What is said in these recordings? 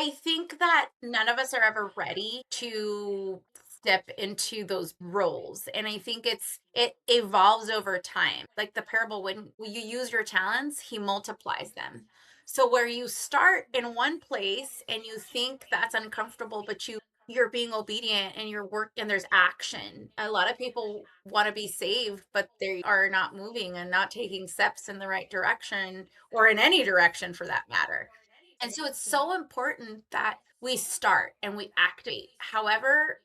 I think that none of us are ever ready to step into those roles. And I think it evolves over time. Like the parable, when you use your talents, he multiplies them. So where you start in one place and you think that's uncomfortable, but you're being obedient and you're work and there's action. A lot of people want to be saved, but they are not moving and not taking steps in the right direction or in any direction for that matter. And so it's so important that we start and we activate, however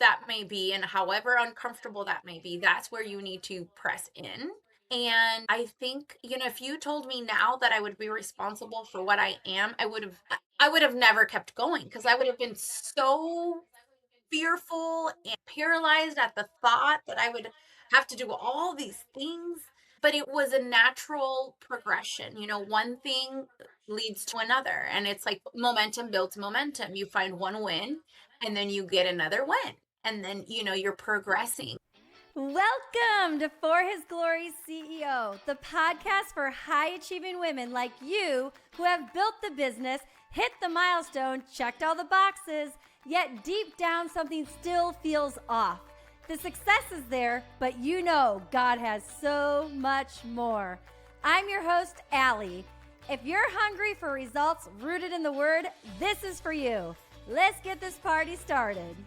that may be, and however uncomfortable that may be, that's where you need to press in. And I think, if you told me now that I would be responsible for what I am, I would have never kept going because I would have been so fearful and paralyzed at the thought that I would have to do all these things. But it was a natural progression. One thing leads to another. And it's like momentum builds momentum. You find one win and then you get another win. And then, you're progressing. Welcome to For His Glory CEO, the podcast for high achieving women like you who have built the business, hit the milestone, checked all the boxes, yet deep down something still feels off. The success is there, but God has so much more. I'm your host, Allie. If you're hungry for results rooted in the Word, this is for you. Let's get this party started.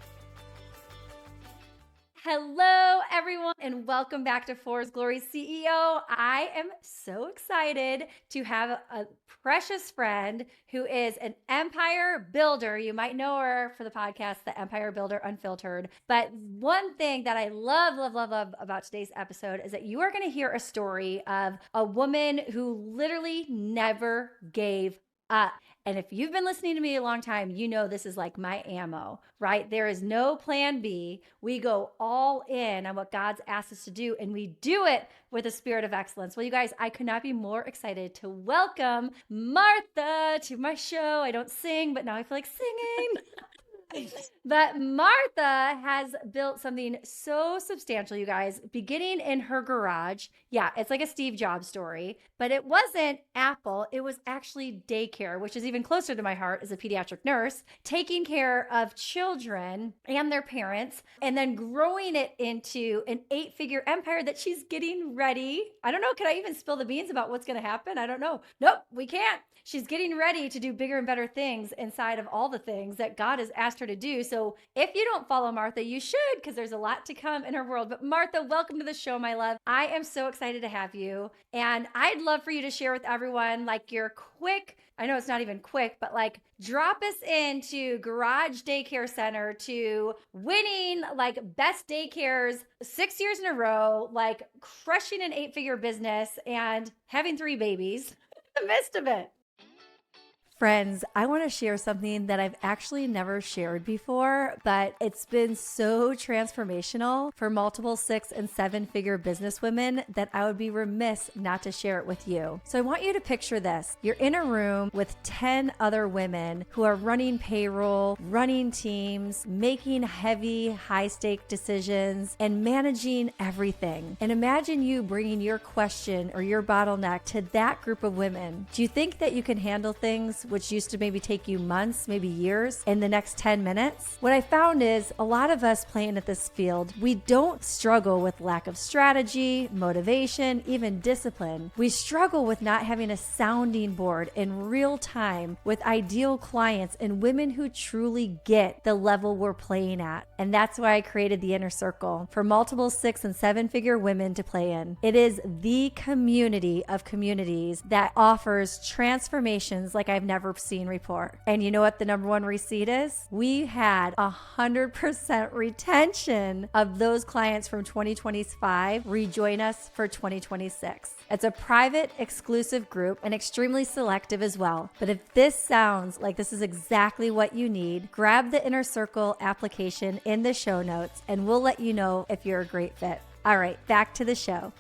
Hello, everyone, and welcome back to For His Glory CEO. I am so excited to have a precious friend who is an empire builder. You might know her for the podcast, The Empire Builder Unfiltered. But one thing that I love about today's episode is that you are going to hear a story of a woman who literally never gave up. And if you've been listening to me a long time, you know this is like my ammo, right? There is no plan B. We go all in on what God's asked us to do, and we do it with a spirit of excellence. Well, you guys, I could not be more excited to welcome Martha to my show. I don't sing, but now I feel like singing. But Martha has built something so substantial, you guys, beginning in her garage. Yeah, it's like a Steve Jobs story, but it wasn't Apple. It was actually daycare, which is even closer to my heart as a pediatric nurse, taking care of children and their parents, and then growing it into an 8-figure empire that she's getting ready. I don't know. Can I even spill the beans about what's going to happen? I don't know. Nope, we can't. She's getting ready to do bigger and better things inside of all the things that God has asked her to do. So if you don't follow Martha, you should, because there's a lot to come in her world. But Martha, welcome to the show, my love. I am so excited to have you. And I'd love for you to share with everyone like your quick, I know it's not even quick, but like drop us into Garage Daycare Center to winning like best daycares 6 years in a row, like crushing an 8-figure business and having 3 babies. The midst of it. Friends, I want to share something that I've actually never shared before, but it's been so transformational for multiple 6- and 7-figure businesswomen that I would be remiss not to share it with you. So I want you to picture this. You're in a room with 10 other women who are running payroll, running teams, making heavy, high-stake decisions, and managing everything. And imagine you bringing your question or your bottleneck to that group of women. Do you think that you can handle things which used to maybe take you months, maybe years, in the next 10 minutes? What I found is a lot of us playing at this field, we don't struggle with lack of strategy, motivation, even discipline. We struggle with not having a sounding board in real time with ideal clients and women who truly get the level we're playing at. And that's why I created the Inner Circle for multiple 6- and 7-figure women to play in. It is the community of communities that offers transformations like I've never seen report. And you know what the number one receipt is? We had 100% retention of those clients from 2025 rejoin us for 2026. It's a private, exclusive group and extremely selective as well. But if this sounds like this is exactly what you need, grab the Inner Circle application in the show notes and we'll let you know if you're a great fit. All right, back to the show.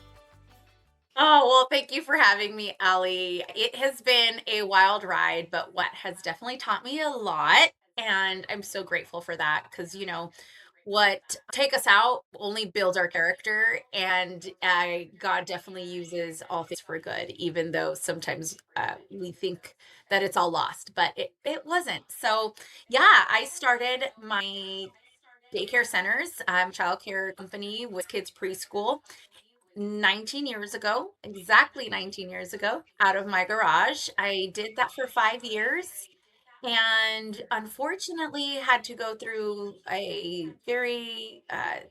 Oh, well, thank you for having me, Allie. It has been a wild ride, but what has definitely taught me a lot. And I'm so grateful for that because, what take us out only builds our character, and God definitely uses all things for good, even though sometimes we think that it's all lost, but it wasn't. So yeah, I started my daycare centers, childcare company with kids preschool 19 years ago, exactly 19 years ago, out of my garage. I did that for 5 years and unfortunately had to go through a very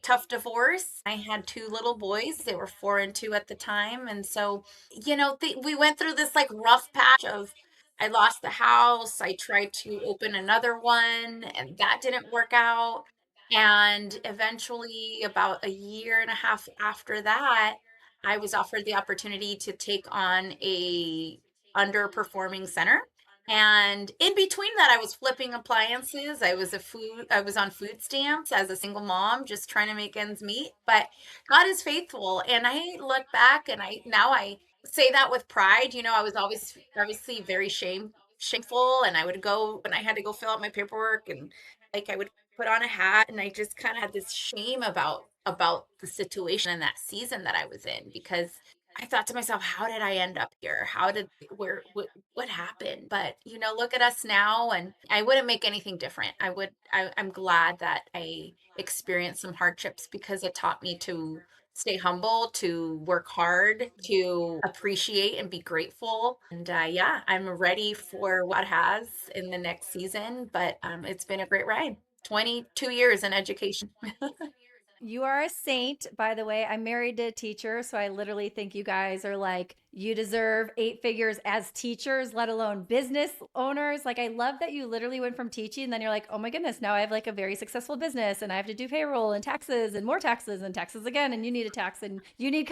tough divorce. I had two little boys. They were 4 and 2 at the time. And so, we went through this like rough patch of I lost the house. I tried to open another one and that didn't work out. And eventually, about a year and a half after that, I was offered the opportunity to take on a underperforming center, and in between that, I was flipping appliances. I was on food stamps as a single mom, just trying to make ends meet. But God is faithful. And I look back and I say that with pride. I was always obviously very shameful. And I would go when I had to go fill out my paperwork, and like I would put on a hat, and I just kind of had this shame about the situation in that season that I was in, because I thought to myself, how did I end up here? How did where what happened? But look at us now, and I wouldn't make anything different. I'm glad that I experienced some hardships because it taught me to stay humble, to work hard, to appreciate and be grateful. And yeah, I'm ready for what has in the next season. But it's been a great ride. 22 years in education. You are a saint, by the way. I'm married to a teacher, so I literally think you guys are like, you deserve 8 figures as teachers, let alone business owners. Like, I love that you literally went from teaching, and then you're like, oh my goodness, now I have like a very successful business, and I have to do payroll and more taxes and taxes again, and you need a tax, and you need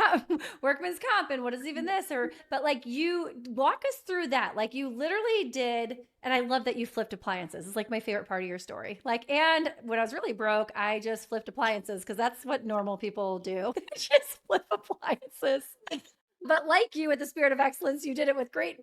workman's comp, and what is even this? But like, you walk us through that. Like, you literally did. And I love that you flipped appliances. It's like my favorite part of your story. Like, and when I was really broke, I just flipped appliances because that's what normal people do. Just flip appliances. But like you, with the spirit of excellence, you did it with great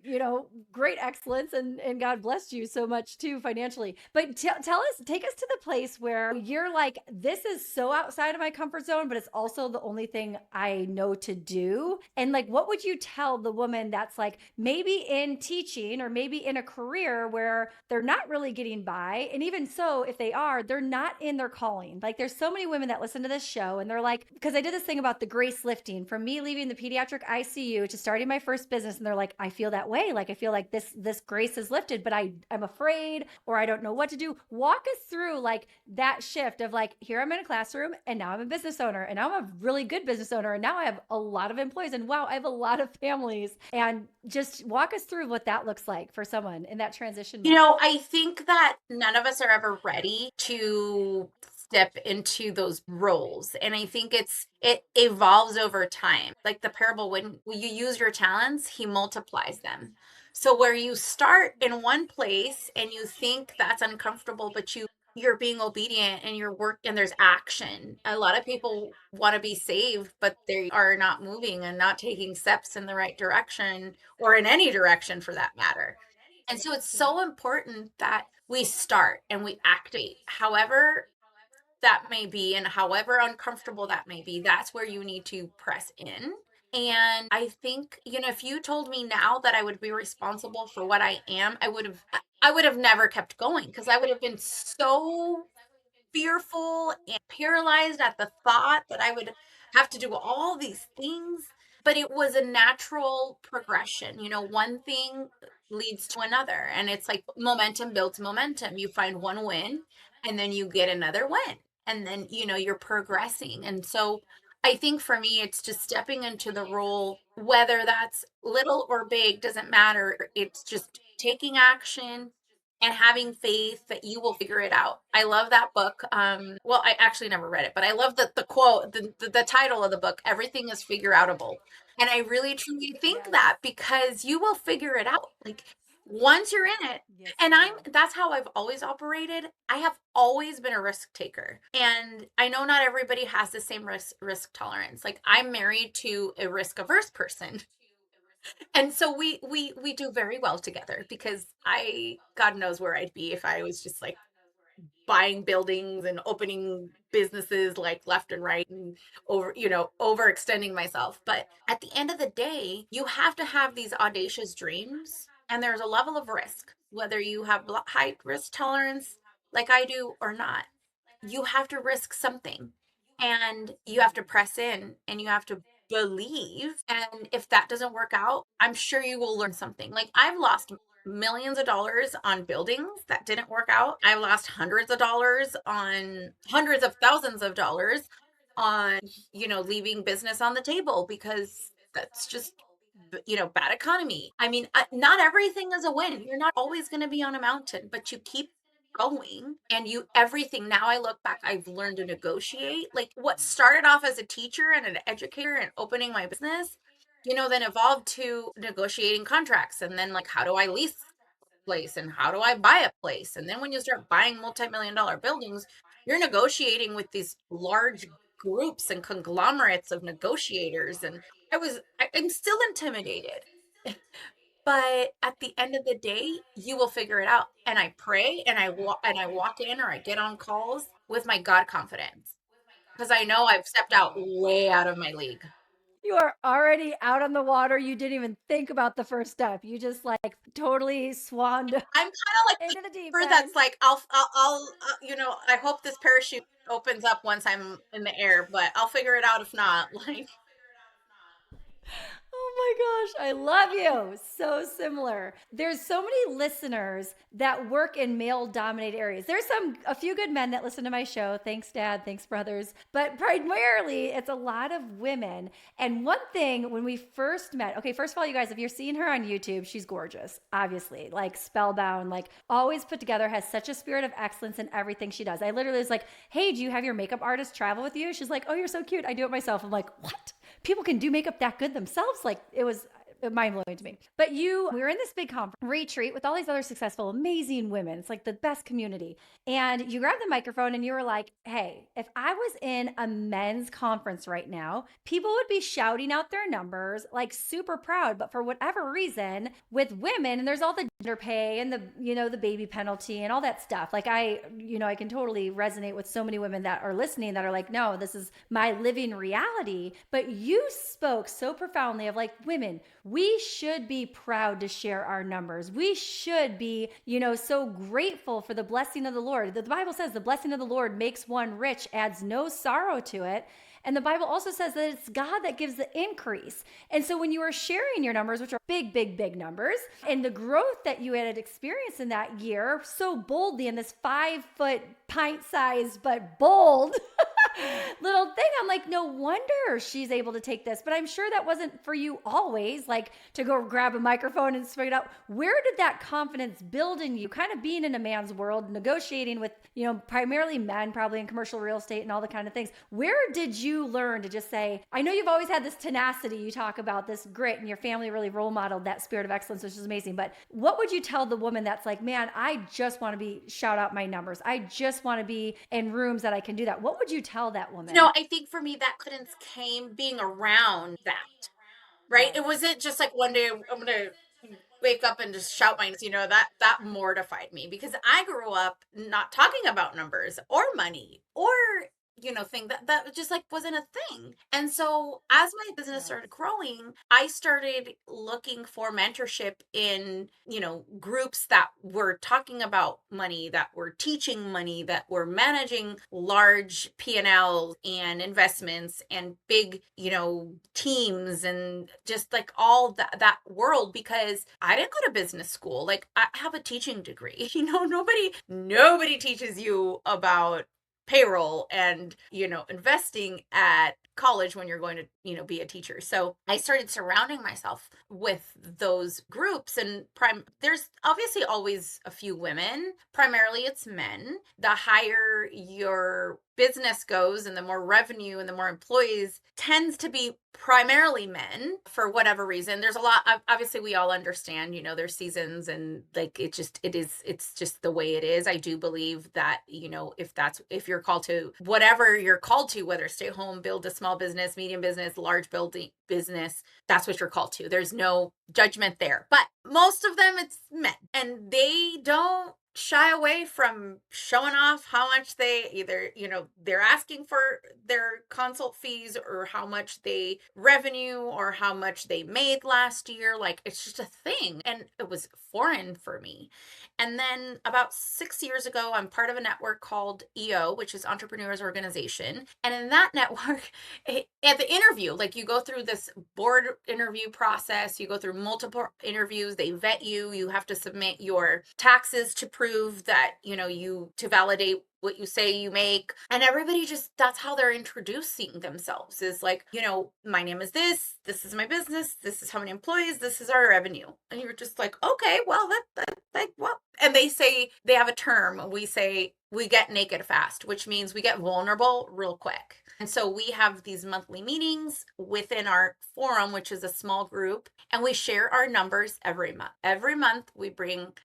excellence, and God blessed you so much too financially. But tell us, take us to the place where you're like, this is so outside of my comfort zone, but it's also the only thing I know to do. And like, what would you tell the woman that's like maybe in teaching or maybe in a career where they're not really getting by? And even so, if they are, they're not in their calling. Like, there's so many women that listen to this show and they're like, because I did this thing about the grace lifting from me leaving the pediatric ICU to starting my first business, and they're like, I feel that way. Like, I feel like this grace is lifted, but I'm afraid, or I don't know what to do. Walk us through like that shift of like, here I'm in a classroom, and now I'm a business owner, and now I'm a really good business owner, and now I have a lot of employees, and wow, I have a lot of families. And just walk us through what that looks like for someone in that transition moment. I think that none of us are ever ready to step into those roles. And I think it evolves over time. Like the parable, when you use your talents, he multiplies them. So where you start in one place and you think that's uncomfortable, but you're being obedient and and there's action. A lot of people want to be saved, but they are not moving and not taking steps in the right direction, or in any direction for that matter. And so it's Yeah. so important that we start and we activate, however that may be, and however uncomfortable that may be. That's where you need to press in. And I think, if you told me now that I would be responsible for what I am, I would have never kept going, because I would have been so fearful and paralyzed at the thought that I would have to do all these things. But it was a natural progression. One thing leads to another. And it's like momentum builds momentum. You find one win, and then you get another win. And then, you're progressing. And so I think for me, it's just stepping into the role, whether that's little or big, doesn't matter. It's just taking action and having faith that you will figure it out. I love that book. Well, I actually never read it, but I love the quote, the title of the book, Everything is Figure Outable. And I really truly think Yes. that, because you will figure it out. Like, once you're in it. Yes, And you will. that's how I've always operated. I have always been a risk taker. And I know not everybody has the same risk tolerance. Like, I'm married to a risk averse person. And so we do very well together, because God knows where I'd be if I was just like buying buildings and opening businesses like left and right and overextending myself. But at the end of the day, you have to have these audacious dreams, and there's a level of risk, whether you have high risk tolerance like I do or not. You have to risk something, and you have to press in, and you have to believe. And if that doesn't work out, I'm sure you will learn something. Like, I've lost millions of dollars on buildings that didn't work out. I lost hundreds of dollars on hundreds of thousands of dollars on, leaving business on the table because that's just, bad economy. I mean, not everything is a win. You're not always going to be on a mountain, but you keep going, and everything. Now I look back, I've learned to negotiate. Like, what started off as a teacher and an educator and opening my business, then evolved to negotiating contracts, and then, like, how do I lease place and how do I buy a place? And then when you start buying multi-million dollar buildings, you're negotiating with these large groups and conglomerates of negotiators. And I'm still intimidated. But at the end of the day, you will figure it out. And I pray, and I walk in, or I get on calls with my God confidence, because I know I've stepped out way out of my league. You are already out on the water. You didn't even think about the first step. You just like totally swanned I'm kind of like the into the deep keeper end. that's like, I hope this parachute opens up once I'm in the air, but I'll figure it out if not. Like, Oh my gosh, I love you. So similar. There's so many listeners that work in male dominated areas. There's a few good men that listen to my show. Thanks, Dad. Thanks, brothers. But primarily, it's a lot of women. And one thing when we first met, okay, first of all, you guys, if you're seeing her on YouTube, she's gorgeous, obviously, like spellbound, like always put together, has such a spirit of excellence in everything she does. I literally was like, hey, do you have your makeup artist travel with you? She's like, oh, you're so cute. I do it myself. I'm like, what? People can do makeup that good themselves. Like, it was mind blowing to me. But we were in this big conference retreat with all these other successful, amazing women. It's like the best community. And you grabbed the microphone and you were like, hey, if I was in a men's conference right now, people would be shouting out their numbers, like super proud. But for whatever reason, with women, and there's all the gender pay and the baby penalty and all that stuff. Like, I can totally resonate with so many women that are listening that are like, no, this is my living reality. But you spoke so profoundly of like, women, we should be proud to share our numbers. We should be, so grateful for the blessing of the Lord. The Bible says the blessing of the Lord makes one rich, adds no sorrow to it. And the Bible also says that it's God that gives the increase. And so when you are sharing your numbers, which are big, big, big numbers, and the growth that you had experienced in that year so boldly in this 5-foot pint sized but bold little thing, I'm like, no wonder she's able to take this. But I'm sure that wasn't for you always, like to go grab a microphone and spit it out. Where did that confidence build in you, kind of being in a man's world, negotiating with, primarily men, probably in commercial real estate and all the kind of things? Where did you learn to just say, I know you've always had this tenacity, you talk about this grit, and your family really role modeled that spirit of excellence, which is amazing. But what would you tell the woman that's like, man, I just want to shout out my numbers. I just want to be in rooms that I can do that. What would you tell that woman? I think for me, that confidence came being around that, right? It Yes. wasn't just like one day I'm gonna wake up and just shout my, that mortified me, because I grew up not talking about numbers or money or, thing that just like wasn't a thing. And so as my business Yes. started growing, I started looking for mentorship in, groups that were talking about money, that were teaching money, that were managing large P&Ls and investments and big, teams, and just like all that world, because I didn't go to business school. Like, I have a teaching degree. Nobody teaches you about payroll and, investing at college when you're going to, be a teacher. So I started surrounding myself with those groups, and there's obviously always a few women. Primarily it's men. The higher your business goes and the more revenue and the more employees, tends to be primarily men for whatever reason. There's a lot, obviously we all understand, there's seasons, and like it's just the way it is. I do believe that, if you're called to whatever you're called to, whether stay home, build a small business, medium business, large building business, that's what you're called to. There's no judgment there. But most of them, it's men, and they don't shy away from showing off how much they either, they're asking for their consult fees or how much they revenue or how much they made last year. Like it's just a thing. And it was foreign for me. And then about 6 years ago, I'm part of a network called EO, which is Entrepreneurs Organization. And in that network, at the interview, like you go through this board interview process, you go through multiple interviews, they vet you, you have to submit your taxes to prove that, you to validate what you say you make. And everybody just, that's how they're introducing themselves is like, my name is this is my business, this is how many employees, this is our revenue. And you're just like, okay, well, well, and they say they have a term. We say we get naked fast, which means we get vulnerable real quick. And so we have these monthly meetings within our forum, which is a small group, and we share our numbers every month. Every month we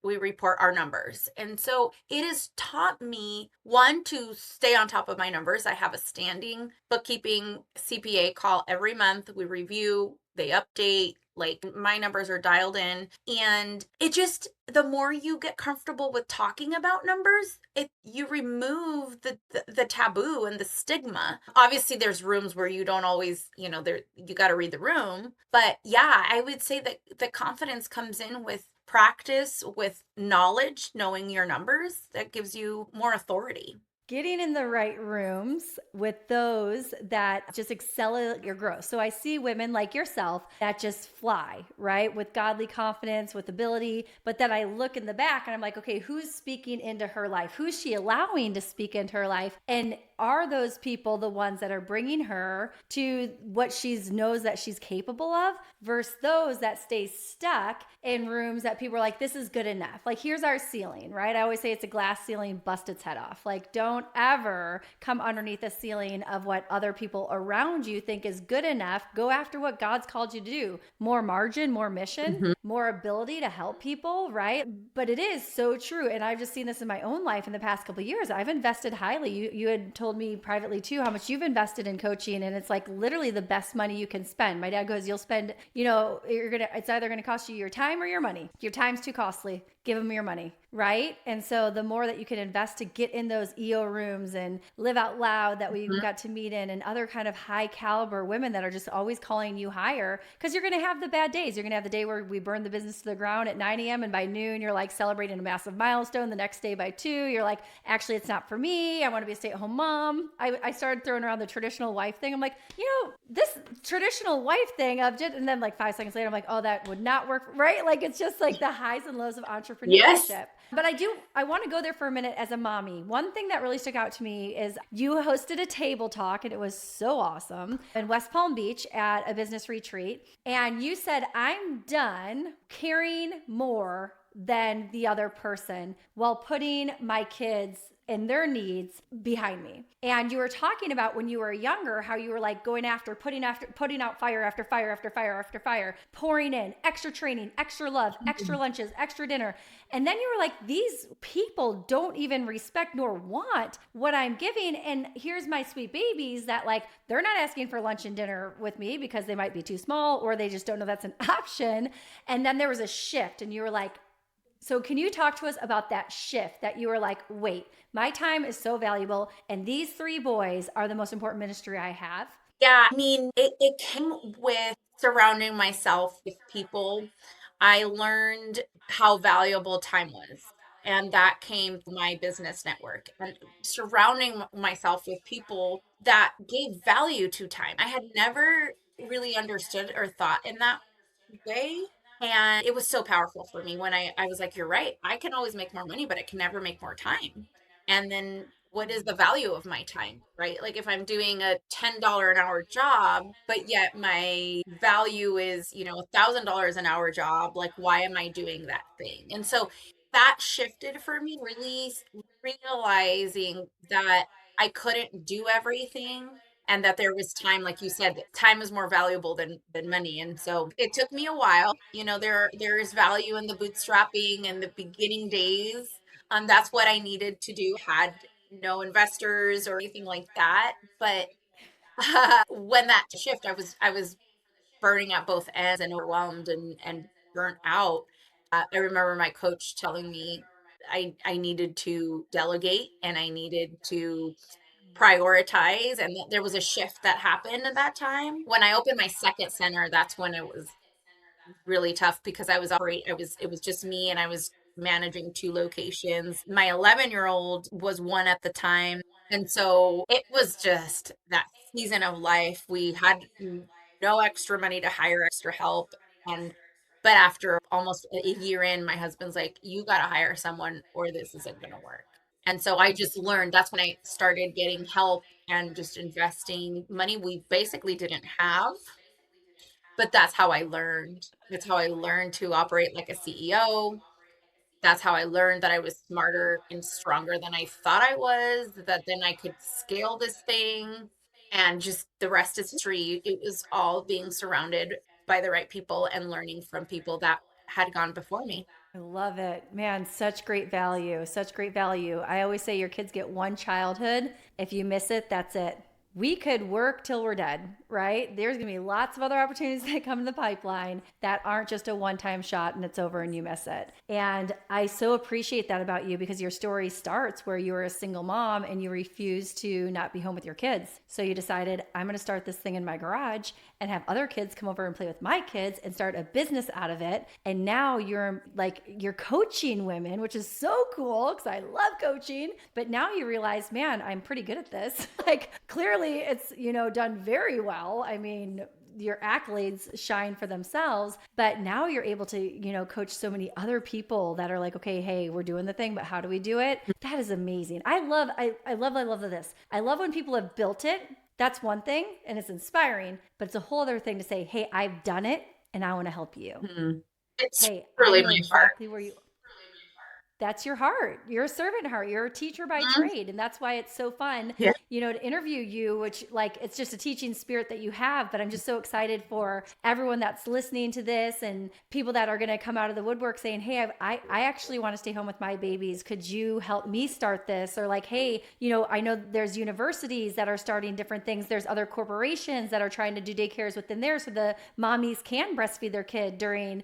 report our numbers. And so it has taught me, one, to stay on top of my numbers. I have a standing bookkeeping CPA call every month. We review, they update, like my numbers are dialed in. And it just, the more you get comfortable with talking about numbers, you remove the taboo and the stigma. Obviously there's rooms where you don't always, there, you got to read the room. But yeah, I would say that the confidence comes in with practice, with knowledge, knowing your numbers, that gives you more authority. Getting in the right rooms with those that just excel at your growth. So I see women like yourself that just fly, right? With godly confidence, with ability. But then I look in the back and I'm like, okay, who's speaking into her life? Who's she allowing to speak into her life? And are those people the ones that are bringing her to what she knows that she's capable of versus those that stay stuck in rooms that people are like, this is good enough. Like, here's our ceiling, right? I always say it's a glass ceiling, bust its head off. Like, don't ever come underneath the ceiling of what other people around you think is good enough. Go after what God's called you to do. More margin, more mission, Mhm. more ability to help people, right? But it is so true. And I've just seen this in my own life in the past couple of years. I've invested highly. You had told me privately too how much you've invested in coaching, and it's like literally the best money you can spend. My dad goes, you'll spend, it's either gonna cost you your time or your money. Your time's too costly. Give them your money, right? And so the more that you can invest to get in those EO rooms and live out loud that we Mhm. got to meet in, and other kind of high caliber women that are just always calling you higher, because you're going to have the bad days. You're going to have the day where we burn the business to the ground at 9 a.m. and by noon you're like celebrating a massive milestone. The next day by 2 you're like, actually it's not for me. I want to be a stay-at-home mom. I started throwing around the traditional wife thing. I'm like, this traditional wife thing of just, and then like 5 seconds later I'm like, oh, that would not work, right? Like it's just like the highs and lows of Yes. entrepreneurship. But I want to go there for a minute as a mommy. One thing that really stuck out to me is you hosted a table talk, and it was so awesome in West Palm Beach at a business retreat. And you said, I'm done caring more than the other person while putting my kids and their needs behind me. And you were talking about when you were younger, how you were like going after putting out fire after fire after fire after fire, pouring in extra training, extra love, extra lunches, extra dinner. And then you were like, these people don't even respect nor want what I'm giving. And here's my sweet babies that like, they're not asking for lunch and dinner with me because they might be too small or they just don't know that's an option. And then there was a shift and you were like, so can you talk to us about that shift that you were like, wait, my time is so valuable and these three boys are the most important ministry I have? Yeah, I mean, it came with surrounding myself with people. I learned how valuable time was. And that came from my business network and surrounding myself with people that gave value to time. I had never really understood or thought in that way. And it was so powerful for me when I was like, you're right. I can always make more money, but I can never make more time. And then what is the value of my time, right? Like if I'm doing a $10 an hour job, but yet my value is, $1,000 an hour job, like why am I doing that thing? And so that shifted for me, really realizing that I couldn't do everything and that there was time, like you said, that time is more valuable than money. And so it took me a while. There is value in the bootstrapping and the beginning days. That's what I needed to do. Had no investors or anything like that. But when that shift, I was burning at both ends and overwhelmed and burnt out. I remember my coach telling me, I needed to delegate and I needed to prioritize, and there was a shift that happened at that time. When I opened my second center, that's when it was really tough because it was just me and I was managing two locations. My 11-year-old was one at the time. And so it was just that season of life. We had no extra money to hire extra help. And but after almost a year in, my husband's like, you got to hire someone or this isn't going to work. And so I just learned, that's when I started getting help and just investing money we basically didn't have, but that's how I learned. That's how I learned to operate like a CEO. That's how I learned that I was smarter and stronger than I thought I was, that then I could scale this thing. And just the rest is history. It was all being surrounded by the right people and learning from people that had gone before me. I love it. Man, such great value. Such great value. I always say your kids get one childhood. If you miss it, that's it. We could work till we're dead, right? There's going to be lots of other opportunities that come in the pipeline that aren't just a one time shot and it's over and you miss it. And I so appreciate that about you because your story starts where you were a single mom and you refused to not be home with your kids. So you decided, I'm going to start this thing in my garage and have other kids come over and play with my kids and start a business out of it. And now you're coaching women, which is so cool because I love coaching. But now you realize, man, I'm pretty good at this. Like clearly it's, done very well. I mean, your accolades shine for themselves, but now you're able to, coach so many other people that are like, okay, hey, we're doing the thing, but how do we do it? That is amazing. I love this. I love when people have built it. That's one thing and it's inspiring, but it's a whole other thing to say, hey, I've done it and I want to help you. Mhm. It's Hey, I really know my heart. exactly where you that's your heart. You're a servant heart. You're a teacher by Mhm. trade. And that's why it's so fun, Yeah. to interview you, which like it's just a teaching spirit that you have. But I'm just so excited for everyone that's listening to this and people that are going to come out of the woodwork saying, hey, I actually want to stay home with my babies. Could you help me start this? Or like, hey, I know there's universities that are starting different things. There's other corporations that are trying to do daycares within there so the mommies can breastfeed their kid during,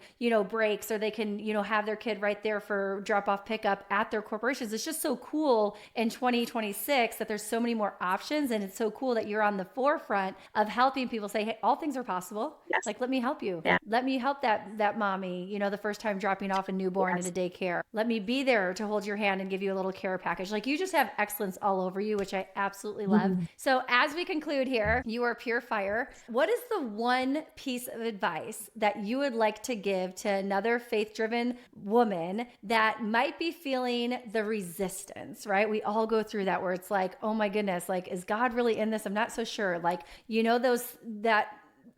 breaks, or they can, have their kid right there for drop off pickup at their corporations. It's just so cool in 2026 that there's so many more options. And it's so cool that you're on the forefront of helping people say, hey, all things are possible. Yes. Like, let me help you. Yeah. Let me help that mommy, the first time dropping off a newborn in a Yes. daycare. Let me be there to hold your hand and give you a little care package. Like you just have excellence all over you, which I absolutely love. Mhm. So as we conclude here, you are pure fire. What is the one piece of advice that you would like to give to another faith-driven woman that might be feeling the resistance, right? We all go through that where it's like, oh my goodness, like, is God really in this? I'm not so sure. Like, those that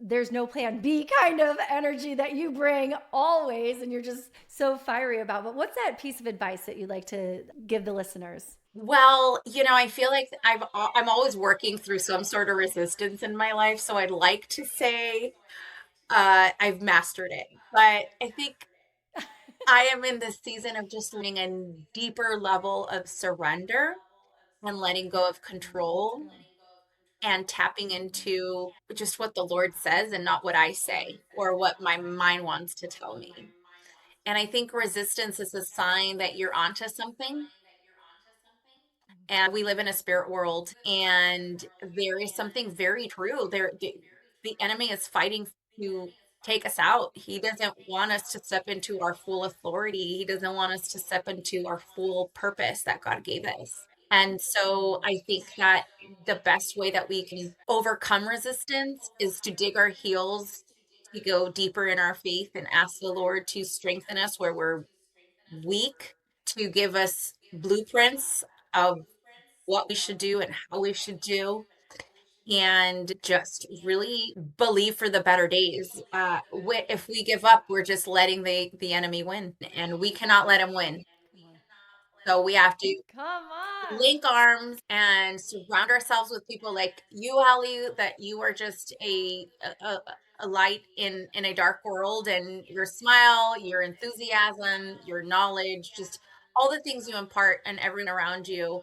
there's no plan B kind of energy that you bring always, and you're just so fiery about. But what's that piece of advice that you'd like to give the listeners? Well, I feel like I'm always working through some sort of resistance in my life, so I'd like to say I've mastered it. But I think I am in this season of just learning a deeper level of surrender and letting go of control and tapping into just what the Lord says and not what I say or what my mind wants to tell me. And I think resistance is a sign that you're onto something. And we live in a spirit world, and there is something very true. The enemy is fighting to take us out. He doesn't want us to step into our full authority. He doesn't want us to step into our full purpose that God gave us. And so I think that the best way that we can overcome resistance is to dig our heels, to go deeper in our faith and ask the Lord to strengthen us where we're weak, to give us blueprints of what we should do and how we should do, and just really believe for the better days. If we give up, we're just letting the enemy win, and we cannot let him win. Come on. So we have to Come on. link arms and surround ourselves with people like you, Ellie, that you are just a light in a dark world, and your smile, your enthusiasm, your knowledge, just all the things you impart and everyone around you,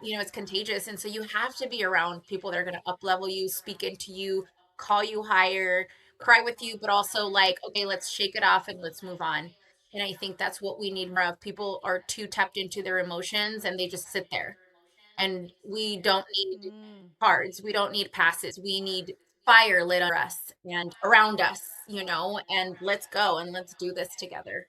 it's contagious. And so you have to be around people that are going to up level you, speak into you, call you higher, cry with you, but also like, okay, let's shake it off and let's move on. And I think that's what we need more of. People are too tapped into their emotions and they just sit there. And we don't need Mm. cards. We don't need passes. We need fire lit under us and around us, and let's go and let's do this together.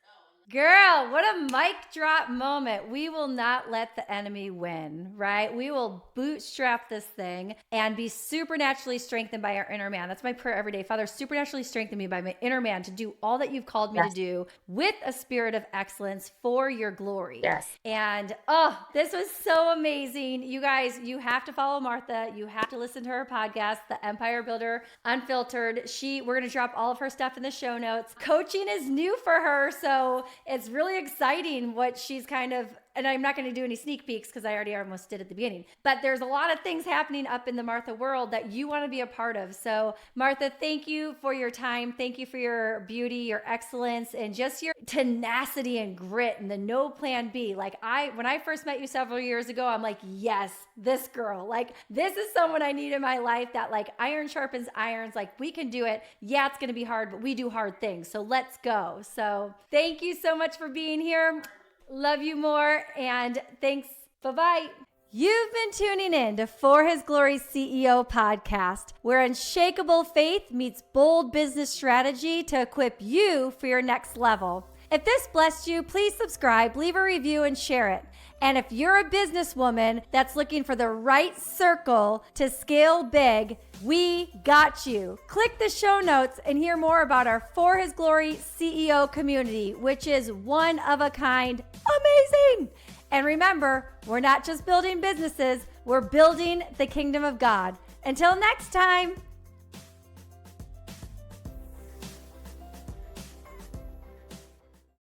Girl, what a mic drop moment. We will not let the enemy win, right? We will bootstrap this thing and be supernaturally strengthened by our inner man. That's my prayer every day. Father, supernaturally strengthen me by my inner man to do all that you've called me to Yes. do with a spirit of excellence for your glory. Yes. And oh, this was so amazing. You guys, you have to follow Martha. You have to listen to her podcast, The Empire Builder Unfiltered. We're going to drop all of her stuff in the show notes. Coaching is new for her, so it's really exciting what she's and I'm not going to do any sneak peeks because I already almost did at the beginning. But there's a lot of things happening up in the Martha world that you want to be a part of. So, Martha, thank you for your time. Thank you for your beauty, your excellence, and just your tenacity and grit and the no plan B. Like when I first met you several years ago, I'm like, yes, this girl, like this is someone I need in my life that like iron sharpens irons. Like we can do it. Yeah, it's going to be hard, but we do hard things. So let's go. So thank you so much for being here. Love you more. And thanks. Bye-bye. You've been tuning in to For His Glory CEO podcast, where unshakable faith meets bold business strategy to equip you for your next level. If this blessed you, please subscribe, leave a review, and share it. And if you're a businesswoman that's looking for the right circle to scale big, we got you. Click the show notes and hear more about our For His Glory CEO community, which is one of a kind, amazing. And remember, we're not just building businesses, we're building the kingdom of God. Until next time.